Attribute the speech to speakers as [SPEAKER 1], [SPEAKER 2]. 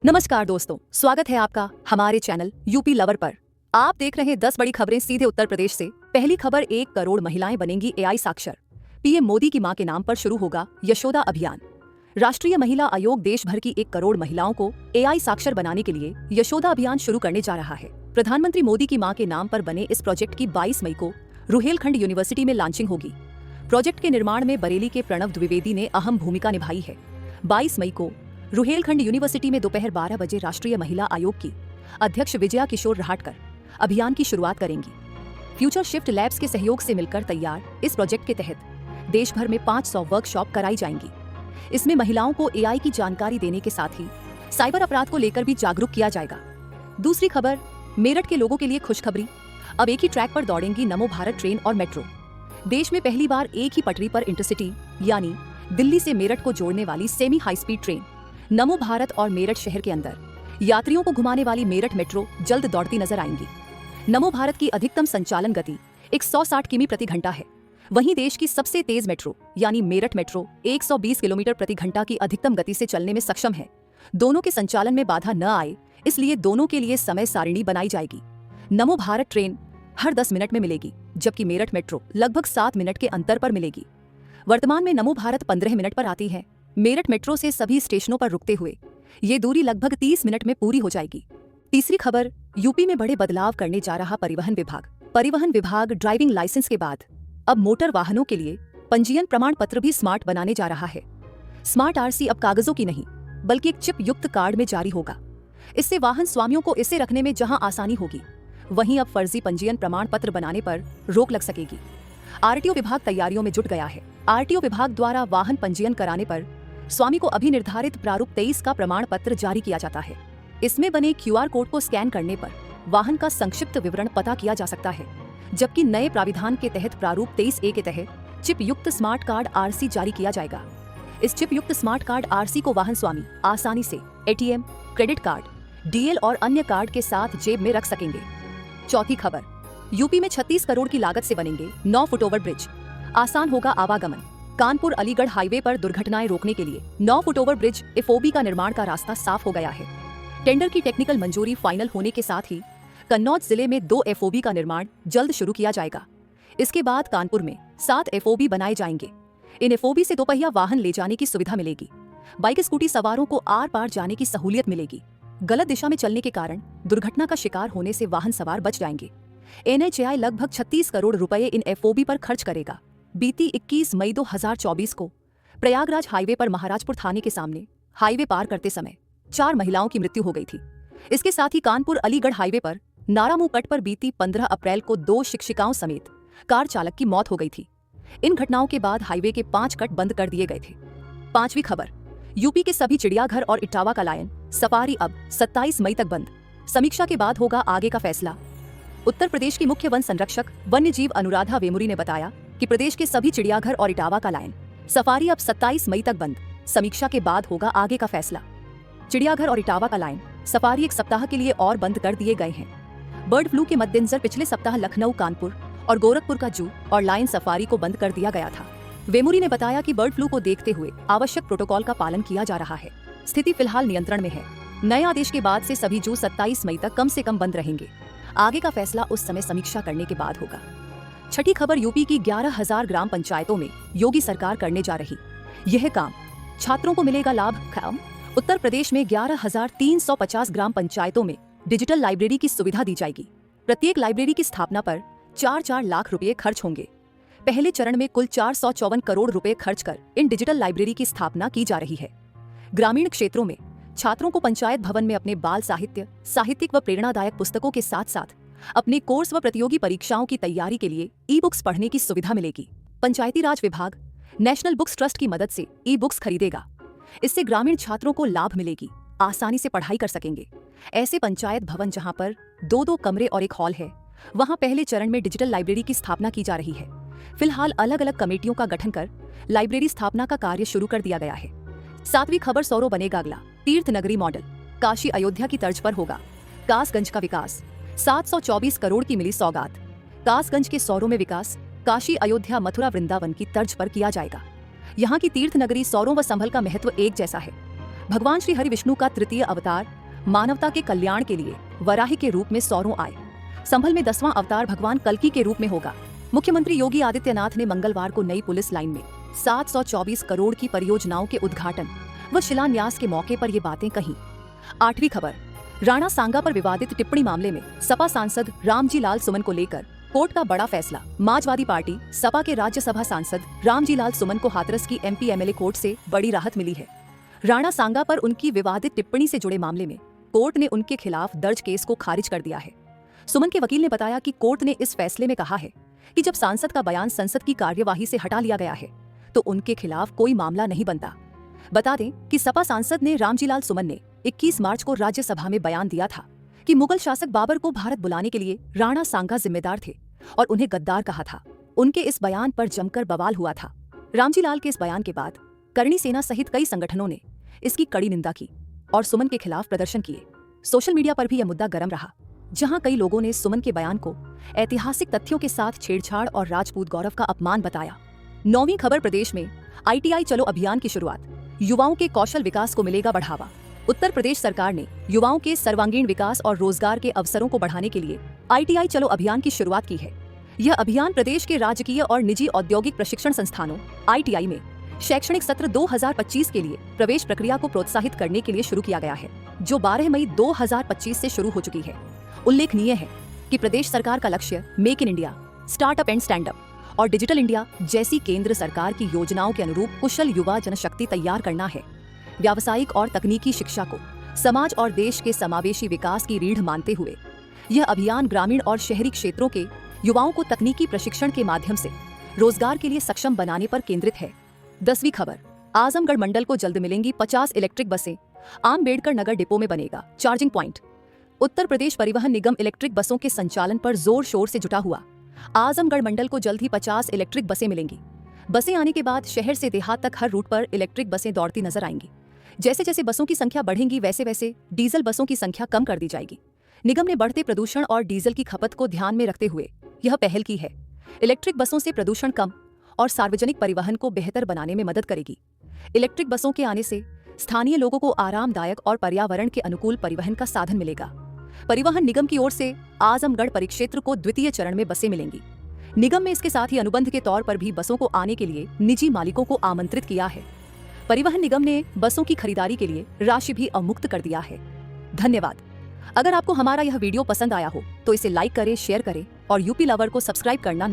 [SPEAKER 1] नमस्कार दोस्तों, स्वागत है आपका हमारे चैनल यूपी लवर पर। आप देख रहे हैं 10 बड़ी खबरें सीधे उत्तर प्रदेश से। पहली खबर, 1 करोड़ महिलाएं बनेंगी एआई साक्षर। पीएम मोदी की मां के नाम पर शुरू होगा यशोदा अभियान। राष्ट्रीय महिला आयोग देश भर की 1 करोड़ महिलाओं को एआई साक्षर बनाने के लिए यशोदा अभियान शुरू करने जा रहा है। प्रधानमंत्री मोदी की मां के नाम पर बने इस प्रोजेक्ट की 22 मई को रुहेलखंड यूनिवर्सिटी में लॉन्चिंग होगी। प्रोजेक्ट के निर्माण में बरेली के प्रणव द्विवेदी ने अहम भूमिका निभाई है। 22 मई को रुहेलखंड यूनिवर्सिटी में दोपहर 12 बजे राष्ट्रीय महिला आयोग की अध्यक्ष विजया किशोर रहाटकर अभियान की शुरुआत करेंगी। फ्यूचर शिफ्ट लैब्स के सहयोग से मिलकर तैयार इस प्रोजेक्ट के तहत देश भर में 500 वर्कशॉप कराई जाएंगी। इसमें महिलाओं को एआई की जानकारी देने के साथ ही साइबर अपराध को लेकर भी जागरूक किया जाएगा। दूसरी खबर, मेरठ के लोगों के लिए खुशखबरी। अब एक ही ट्रैक पर दौड़ेंगी नमो भारत ट्रेन और मेट्रो। देश में पहली बार एक ही पटरी पर इंटरसिटी यानी दिल्ली से मेरठ को जोड़ने वाली सेमी हाई स्पीड ट्रेन नमो भारत और मेरठ शहर के अंदर यात्रियों को घुमाने वाली मेरठ मेट्रो जल्द दौड़ती नजर आएंगी। नमो भारत की अधिकतम संचालन गति 160 किमी प्रति घंटा है। वहीं देश की सबसे तेज मेट्रो यानी मेरठ मेट्रो 120 किलोमीटर प्रति घंटा की अधिकतम गति से चलने में सक्षम है। दोनों के संचालन में बाधा न आए, इसलिए दोनों के लिए समय सारिणी बनाई जाएगी। नमो भारत ट्रेन हर 10 मिनट में मिलेगी, जबकि मेरठ मेट्रो लगभग 7 मिनट के अंतर पर मिलेगी। वर्तमान में नमो भारत 15 मिनट पर आती है। मेरठ मेट्रो से सभी स्टेशनों पर रुकते हुए ये दूरी लगभग 30 मिनट में पूरी हो जाएगी। तीसरी खबर, यूपी में बड़े बदलाव करने जा रहा परिवहन विभाग। परिवहन विभाग ड्राइविंग लाइसेंस के बाद अब मोटर वाहनों के लिए पंजीयन प्रमाण पत्र भी स्मार्ट बनाने जा रहा है। स्मार्ट आरसी अब कागजों की नहीं, बल्कि एक चिप युक्त कार्ड में जारी होगा। इससे वाहन स्वामियों को इसे रखने में जहां आसानी होगी, वहीं अब फर्जी पंजीयन प्रमाण पत्र बनाने पर रोक लग सकेगी। आरटीओ विभाग तैयारियों में जुट गया है। आरटीओ विभाग द्वारा वाहन पंजीयन कराने पर स्वामी को अभी निर्धारित प्रारूप 23 का प्रमाण पत्र जारी किया जाता है। इसमें बने क्यूआर कोड को स्कैन करने पर वाहन का संक्षिप्त विवरण पता किया जा सकता है, जबकि नए प्राविधान के तहत प्रारूप 23A के तहत चिप युक्त स्मार्ट कार्ड आरसी जारी किया जाएगा। इस चिप युक्त स्मार्ट कार्ड आरसी को वाहन स्वामी आसानी से एटीएम, क्रेडिट कार्ड, डीएल और अन्य कार्ड के साथ जेब में रख सकेंगे। चौथी खबर, यूपी में 36 करोड़ की लागत से बनेंगे 9 फुटओवर ब्रिज। आसान होगा आवागमन। कानपुर अलीगढ़ हाईवे पर दुर्घटनाएं रोकने के लिए 9 फुटओवर ब्रिज एफओबी का निर्माण का रास्ता साफ हो गया है। टेंडर की टेक्निकल मंजूरी फाइनल होने के साथ ही कन्नौज जिले में 2 एफओबी का निर्माण जल्द शुरू किया जाएगा। इसके बाद कानपुर में 7 एफओबी बनाए जाएंगे। इन एफओबी से दोपहिया वाहन ले जाने की सुविधा मिलेगी। बाइक स्कूटी सवारों को आर पार जाने की सहूलियत मिलेगी। गलत दिशा में चलने के कारण दुर्घटना का शिकार होने से वाहन सवार बच जाएंगे। एनएचएआई लगभग 36 करोड़ रुपए इन एफओबी पर खर्च करेगा। बीती 21 मई 2024 को प्रयागराज हाईवे पर महाराजपुर थाने के सामने हाईवे पार करते समय 4 महिलाओं की मृत्यु हो गई थी। इसके साथ ही कानपुर अलीगढ़ हाईवे पर नारामुंह कट पर बीती 15 अप्रैल को 2 शिक्षिकाओं समेत कार चालक की मौत हो गई थी। इन घटनाओं के बाद हाईवे के 5 कट बंद कर दिए गए थे। पांचवी खबर, यूपी के सभी चिड़ियाघर और इटावा का लायन सफारी अब 27 मई तक बंद। समीक्षा के बाद होगा आगे का फैसला। उत्तर प्रदेश की मुख्य वन संरक्षक वन्य जीव अनुराधा वेमुरी ने बताया कि प्रदेश के सभी चिड़ियाघर और इटावा का लायन सफारी अब 27 मई तक बंद। समीक्षा के बाद होगा आगे का फैसला। चिड़ियाघर और इटावा का लायन सफारी 1 सप्ताह के लिए और बंद कर दिए गए हैं। बर्ड फ्लू के मद्देनजर पिछले सप्ताह लखनऊ, कानपुर और गोरखपुर का जू और लायन सफारी को बंद कर दिया गया था। वेमुरी ने बताया कि बर्ड फ्लू को देखते हुए आवश्यक प्रोटोकॉल का पालन किया जा रहा है। स्थिति फिलहाल नियंत्रण में है। नए आदेश के बाद से सभी जू 27 मई तक कम से कम बंद रहेंगे। आगे का फैसला उस समय समीक्षा करने के बाद होगा। छठी खबर, यूपी की 11,000 ग्राम पंचायतों में योगी सरकार करने जा रही यह काम, छात्रों को मिलेगा लाभ। उत्तर प्रदेश में 11,350 ग्राम पंचायतों में डिजिटल लाइब्रेरी की सुविधा दी जाएगी। प्रत्येक लाइब्रेरी की स्थापना पर 4-4 लाख रुपए खर्च होंगे। पहले चरण में कुल 454 करोड़ रुपए खर्च कर इन डिजिटल लाइब्रेरी की स्थापना की जा रही है। ग्रामीण क्षेत्रों में छात्रों को पंचायत भवन में अपने बाल साहित्य, साहित्यिक व प्रेरणादायक पुस्तकों के साथ साथ अपने कोर्स व प्रतियोगी परीक्षाओं की तैयारी के लिए ई बुक्स पढ़ने की सुविधा मिलेगी। पंचायती राज विभाग नेशनल बुक्स ट्रस्ट की मदद से ई बुक्स खरीदेगा। इससे ग्रामीण छात्रों को लाभ मिलेगी, आसानी से पढ़ाई कर सकेंगे। ऐसे पंचायत भवन जहां पर 2-2 कमरे और एक हॉल है, वहां पहले चरण में डिजिटल लाइब्रेरी की स्थापना की जा रही है। फिलहाल अलग अलग कमेटियों का गठन कर लाइब्रेरी स्थापना का कार्य शुरू कर दिया गया है। 7वीं खबर, सौरो बनेगा अगला तीर्थ नगरी मॉडल। काशी अयोध्या की तर्ज पर होगा कासगंज का विकास। 724 करोड़ की मिली सौगात। कासगंज के सौरों में विकास काशी, अयोध्या, मथुरा, वृंदावन की तर्ज पर किया जाएगा। यहाँ की तीर्थ नगरी सौरों व संभल का महत्व एक जैसा है। भगवान श्री हरि विष्णु का तृतीय अवतार मानवता के कल्याण के लिए वराही के रूप में सौरों आए। संभल में 10वां अवतार भगवान कल्की के रूप में होगा। मुख्यमंत्री योगी आदित्यनाथ ने मंगलवार को नई पुलिस लाइन में 724 करोड़ की परियोजनाओं के उद्घाटन व शिलान्यास के मौके पर ये बातें कही। 8वीं खबर, राणा सांगा पर विवादित टिप्पणी मामले में सपा सांसद रामजी लाल सुमन को लेकर कोर्ट का बड़ा फैसला। समाजवादी पार्टी सपा के राज्यसभा सांसद रामजी लाल सुमन को हाथरस की एमपी एमएलए कोर्ट से बड़ी राहत मिली है। राणा सांगा पर उनकी विवादित टिप्पणी से जुड़े मामले में कोर्ट ने उनके खिलाफ दर्ज केस को खारिज कर दिया है। सुमन के वकील ने बताया कि कोर्ट ने इस फैसले में कहा है कि जब सांसद का बयान संसद की कार्यवाही से हटा लिया गया है तो उनके खिलाफ कोई मामला नहीं बनता। बता दें कि सपा सांसद ने रामजी लाल सुमन ने 21 मार्च को राज्यसभा में बयान दिया था कि मुगल शासक बाबर को भारत बुलाने के लिए राणा सांगा जिम्मेदार थे और उन्हें गद्दार कहा था। उनके इस बयान पर जमकर बवाल हुआ था। रामजी लाल के इस बयान के बाद करणी सेना सहित कई संगठनों ने इसकी कड़ी निंदा की और सुमन के खिलाफ प्रदर्शन किए। सोशल मीडिया पर भी यह मुद्दा गर्म रहा, जहां कई लोगों ने सुमन के बयान को ऐतिहासिक तथ्यों के साथ छेड़छाड़ और राजपूत गौरव का अपमान बताया। 9वीं खबर, प्रदेश में ITI चलो अभियान की शुरुआत, युवाओं के कौशल विकास को मिलेगा बढ़ावा। उत्तर प्रदेश सरकार ने युवाओं के सर्वांगीण विकास और रोजगार के अवसरों को बढ़ाने के लिए ITI चलो अभियान की शुरुआत की है। यह अभियान प्रदेश के राजकीय और निजी औद्योगिक प्रशिक्षण संस्थानों ITI में शैक्षणिक सत्र 2025 के लिए प्रवेश प्रक्रिया को प्रोत्साहित करने के लिए शुरू किया गया है, जो 12 मई 2025 से शुरू हो चुकी है। उल्लेखनीय है कि प्रदेश सरकार का लक्ष्य make in India, startup and stand up और डिजिटल इंडिया जैसी केंद्र सरकार की योजनाओं के अनुरूप कुशल युवा जनशक्ति तैयार करना है। व्यावसायिक और तकनीकी शिक्षा को समाज और देश के समावेशी विकास की रीढ़ मानते हुए यह अभियान ग्रामीण और शहरी क्षेत्रों के युवाओं को तकनीकी प्रशिक्षण के माध्यम से रोजगार के लिए सक्षम बनाने पर केंद्रित है। 10वीं खबर, आजमगढ़ मंडल को जल्द मिलेंगी 50 इलेक्ट्रिक बसें, आम्बेडकर नगर डिपो में बनेगा चार्जिंग पॉइंट। उत्तर प्रदेश परिवहन निगम इलेक्ट्रिक बसों के संचालन पर जोर शोर से जुटा हुआ। आजमगढ़ मंडल को जल्द ही 50 इलेक्ट्रिक बसें मिलेंगी। बसें आने के बाद शहर से देहात तक हर रूट पर इलेक्ट्रिक बसें दौड़ती नजर आएंगी। जैसे जैसे बसों की संख्या बढ़ेगी वैसे वैसे डीजल बसों की संख्या कम कर दी जाएगी। निगम ने बढ़ते प्रदूषण और डीजल की खपत को ध्यान में रखते हुए यह पहल की है। इलेक्ट्रिक बसों से प्रदूषण कम और सार्वजनिक परिवहन को बेहतर बनाने में मदद करेगी। इलेक्ट्रिक बसों के आने से स्थानीय लोगों को आरामदायक और पर्यावरण के अनुकूल परिवहन का साधन मिलेगा। परिवहन निगम की ओर से आजमगढ़ परिक्षेत्र को द्वितीय चरण में बसें मिलेंगी। निगम में इसके साथ ही अनुबंध के तौर पर भी बसों को आने के लिए निजी मालिकों को आमंत्रित किया है। परिवहन निगम ने बसों की खरीदारी के लिए राशि भी अवमुक्त कर दिया है। धन्यवाद। अगर आपको हमारा यह वीडियो पसंद आया हो तो इसे लाइक करें, शेयर करें और यूपी लवर को सब्सक्राइब करना